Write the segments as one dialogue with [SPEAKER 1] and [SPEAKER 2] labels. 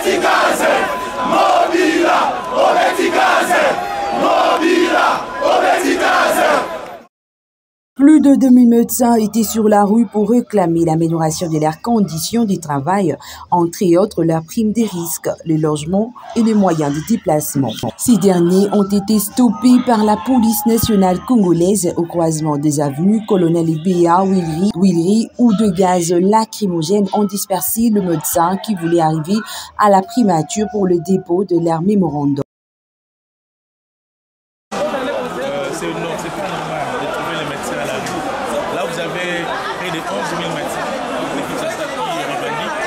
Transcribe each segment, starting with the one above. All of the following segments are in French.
[SPEAKER 1] obetikaze, mobila, obetikaze, mobila, obetikaze.
[SPEAKER 2] Plus de 2000 médecins étaient sur la rue pour réclamer l'amélioration de leurs conditions de travail, entre autres leur prime des risques, le logement et les moyens de déplacement. Ces derniers ont été stoppés par la police nationale congolaise au croisement des avenues Colonel Béa, Willery, où de gaz lacrymogènes ont dispersé le médecin qui voulait arriver à la primature pour le dépôt de leur mémorandum.
[SPEAKER 3] C'est pas normal de trouver les médecins à la rue. Là, vous avez près de 11 000 médecins qui revendiquent.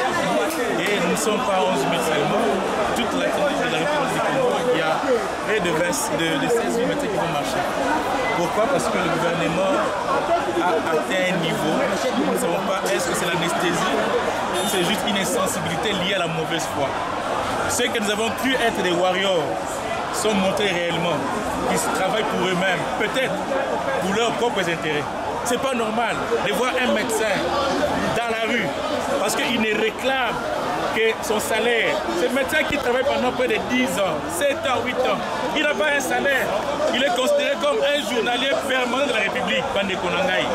[SPEAKER 3] Et nous ne sommes pas 11 000 seulement. Toute la République de la République du Congo, il y a près de 16 000 médecins qui vont marcher. Pourquoi? Parce que le gouvernement a atteint un niveau. Nous ne savons pas est-ce que c'est l'anesthésie ou c'est juste une insensibilité liée à la mauvaise foi. Ceux que nous avons cru être des warriors sont montrés réellement, qui travaillent pour eux-mêmes, peut-être pour leurs propres intérêts. C'est pas normal de voir un médecin dans la rue parce qu'il ne réclame que son salaire. Ce médecin qui travaille pendant près de 10 ans, 7 ans, 8 ans, il n'a pas un salaire. Il est considéré comme un journalier permanent de la République, Bandé Konangaï.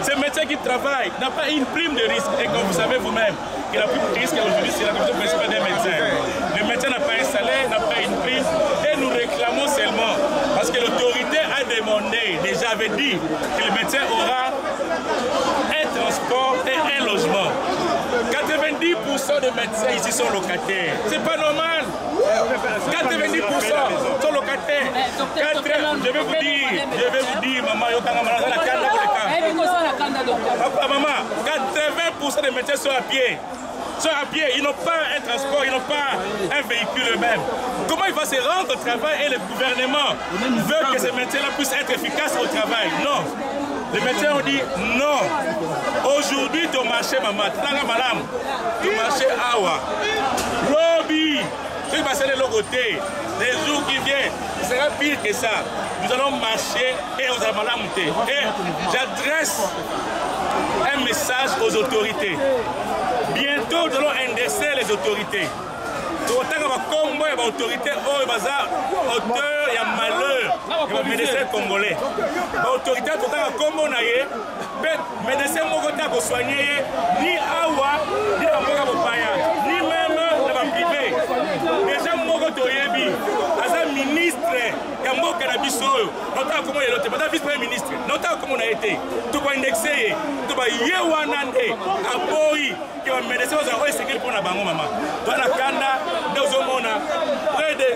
[SPEAKER 3] Ce médecin qui travaille n'a pas une prime de risque. Et comme vous savez vous-même, que la prime de risque aujourd'hui, c'est la commission principale des médecins. Le médecin n'a pas un salaire, n'a pas une prime. Et nous réclamons seulement, parce que l'autorité a demandé, déjà avait dit, que le médecin aura un transport et un logement. 90% des médecins ici sont locataires. C'est pas normal. 90% sont locataires. Je vais vous dire, maman, papa, maman, 80% des médecins sont à pied. Ils n'ont pas un transport, ils n'ont pas un véhicule eux-mêmes. Comment il va se rendre au travail et le gouvernement veut que ces médecins-là puissent être efficaces au travail? Non. Les médecins ont dit non. Aujourd'hui, ton marché, maman, ton marché Awa. Lobby. Ce qui va se de l'autre côté, les jours qui viennent, ce sera pire que ça. Nous allons marcher et on va monter. Et j'adresse un message aux autorités. Bientôt, nous allons indexer les autorités. Congo et l'autorité auteur et malheur et les médecins congolais. L'autorité Congo médecins qui soigner ni Awa, ni Amoka Bopaya, ni même dans la privée. Déjà, Mogo Toyebi, as ministre, Yambo Kanabiso, notamment comment il est, madame vice-premier ministre, notamment comment on a été. Tout va indexer, tout va Yewanande, Aboyi, qui va médecin aux sécurité pour la bango maman. Dans la Kanda, près de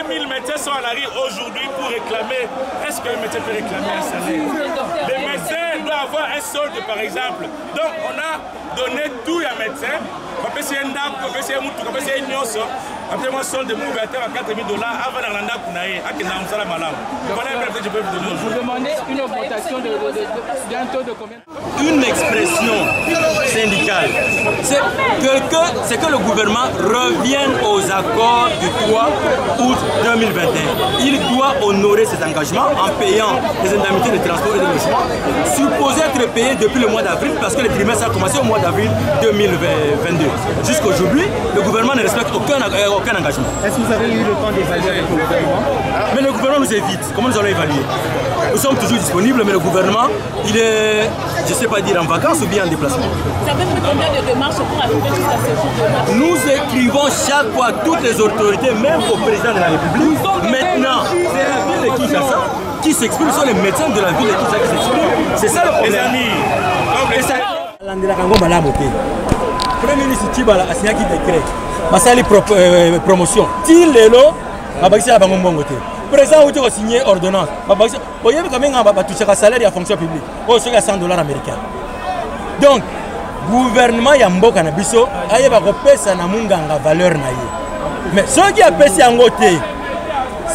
[SPEAKER 3] 2000 médecins sont à la rue aujourd'hui pour réclamer. Est-ce que le médecin peut réclamer un salaire? Les médecins doivent avoir un solde par exemple. Donc on a donné tout à un médecin. On peut essayer un dame, on peut essayer un moutou, on peut essayer un nyonso. Après moi solde de mouverteur à 4 000 $. Avant d'Arlanda Kounaï, à Kinam Salamala. Voilà un peu que je peux vous donner.
[SPEAKER 4] Vous demandez une augmentation d'un taux de combien?
[SPEAKER 5] Une expression syndicale. C'est que le gouvernement revienne aux accords du 3 août 2021. Il doit honorer ses engagements en payant les indemnités de transport et de logement, supposé être payé depuis le mois d'avril, parce que le trimestre a commencé au mois d'avril 2022. Jusqu'aujourd'hui, le gouvernement ne respecte aucun engagement.
[SPEAKER 4] Est-ce que vous avez eu le temps d'évaluer avec le gouvernement?
[SPEAKER 5] Mais le gouvernement nous évite. Comment nous allons évaluer? Nous sommes toujours disponibles, mais le gouvernement, il est, je ne sais pas dire en vacances ou bien en déplacement.
[SPEAKER 6] Ça fait combien de démarches pour arriver jusqu'à ce jour?
[SPEAKER 5] Nous écrivons chaque fois à toutes les autorités, même au président de la République. Maintenant, c'est la ville de Kinshasa qui s'exprime, ce sont les médecins de la ville de Kinshasa qui s'expriment. C'est ça le problème.
[SPEAKER 3] Les amis,
[SPEAKER 5] Premier ministre Tibala a signé un décret. Basali promotion. Til lelo, babakisi la bango mbongote. Président a signé ordonnance. Babakisi, voyez quand même va toucher un salaire et la fonction publique. Oh, c'est $100 américains. Donc, gouvernement ya mboka na biso, aye ba kopesa na munganga valeur na ye. Mais ceux qui appellent en côté,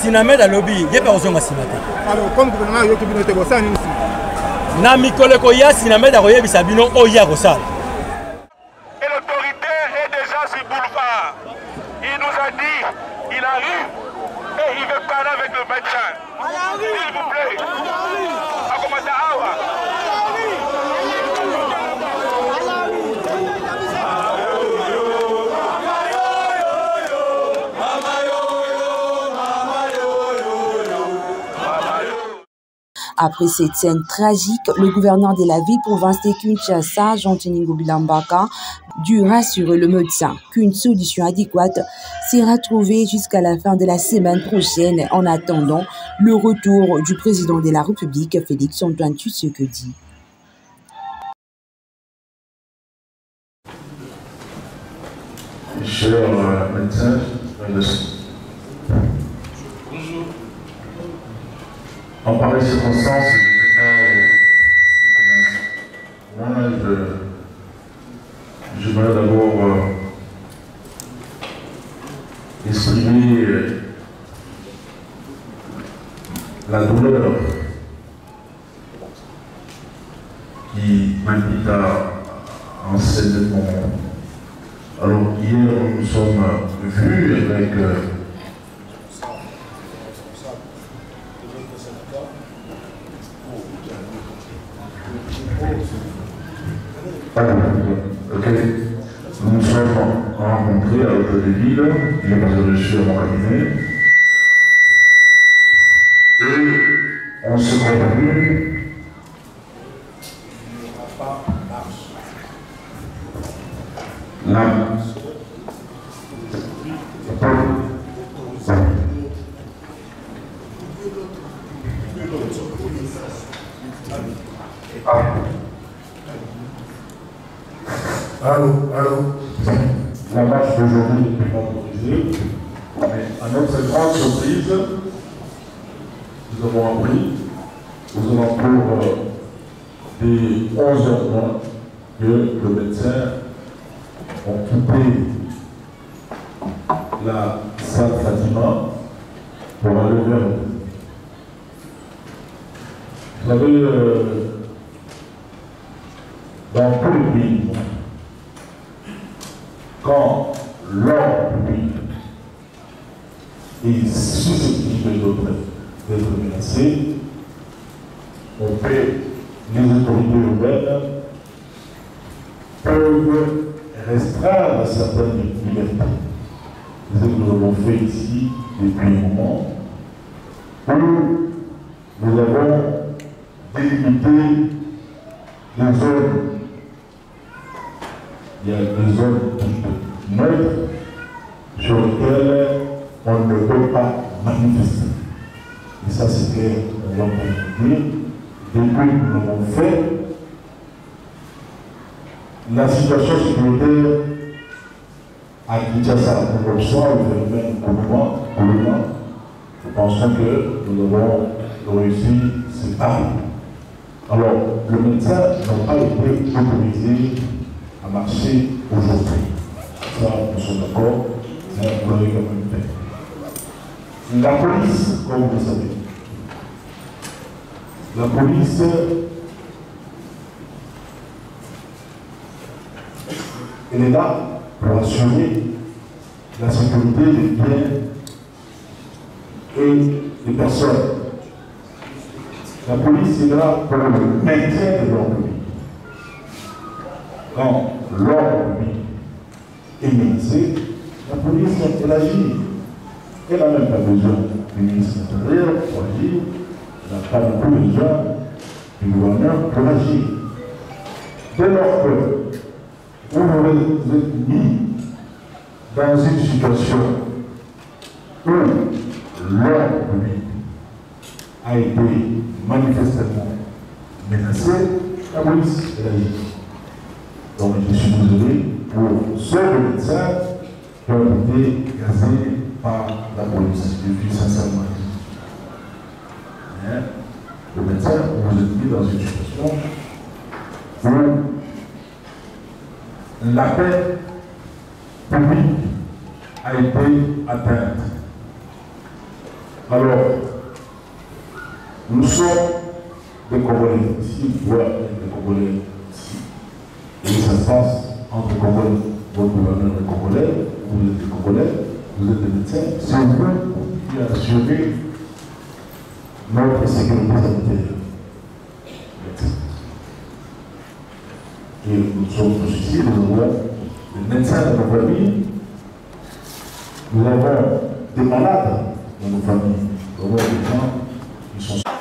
[SPEAKER 5] Sinamed à lobby, il y a pas besoin de simate.
[SPEAKER 4] Alors, comme gouvernement, il y a une autre chose.
[SPEAKER 5] Na mikoleko ya Sinamed à Royer Bisabino, Oya Rosal.
[SPEAKER 1] Et l'autorité est déjà sur boulevard. Il nous a dit, il arrive et il veut parler avec le médecin. S'il vous plaît. À commencer à Awa.
[SPEAKER 2] Après cette scène tragique, le gouverneur de la ville-province de Kinshasa, Jean-Tiningo Bilambaka, dut rassurer le médecin qu'une solution adéquate sera trouvée jusqu'à la fin de la semaine prochaine en attendant le retour du président de la République, Félix-Antoine Tshisekedi.
[SPEAKER 7] Chers médecins, bonjour. En pareille circonstance, j'aimerais d'abord exprimer la douleur qui m'invite à enseigner ce moment. Alors hier, nous nous sommes vus avec nous nous sommes rencontrés à l'hôtel de ville, je m'ai reçu à mon cabinet, et on s'est convenu la marche d'aujourd'hui n'est pas autorisée, mais à notre grande surprise, nous avons appris aux alentours des 11h moins que le médecin a quitté la salle Fatima pour aller vers le. Vous savez, dans tous les pays, quand l'ordre public est susceptible d'être menacé, on fait, les autorités urbaines peuvent restreindre certaines libertés. C'est ce que nous avons fait ici depuis un moment, où nous avons délimité les zones. Il y a des zones neutres sur lesquelles on ne peut pas manifester. Et ça, c'est clair, on va vous dire. Depuis que nous l'avons fait, la situation sécuritaire à Kinshasa, nous reçoit le phénomène Koulouma. Nous pensons que nous avons réussi ce pari. Alors, le médecin n'a pas été autorisé à marcher aujourd'hui. Ça, nous sommes d'accord, mais on l'avait quand même fait. La police, comme vous le savez, la police elle est là pour assurer la sécurité des biens et des personnes. La police est là pour le maintien de l'ordre public. Quand l'ordre public est menacé, la police elle agit. Elle n'a même pas besoin du ministre de l'Intérieur pour agir. Elle n'a pas beaucoup besoin du gouverneur pour agir. Dès lors que vous êtes mis dans une situation où l'ordre public a été manifestement menacé, la police elle agit. Donc je suis désolé pour ceux médecins qui ont été gazés par la police. Je suis sincèrement dit. Le médecin, vous êtes mis dans une situation où la paix publique a été atteinte. Alors, nous sommes des Congolais ici, voilà, des Congolais ici. Et ça se passe entre Congolais. Votre gouverneur est Congolais, vous êtes des Congolais, vous êtes des médecins. C'est vous qui assurez notre sécurité sanitaire. Et nous sommes tous ici, nous avons des médecins dans nos familles, nous avons des malades dans nos familles, nous avons des gens qui sont...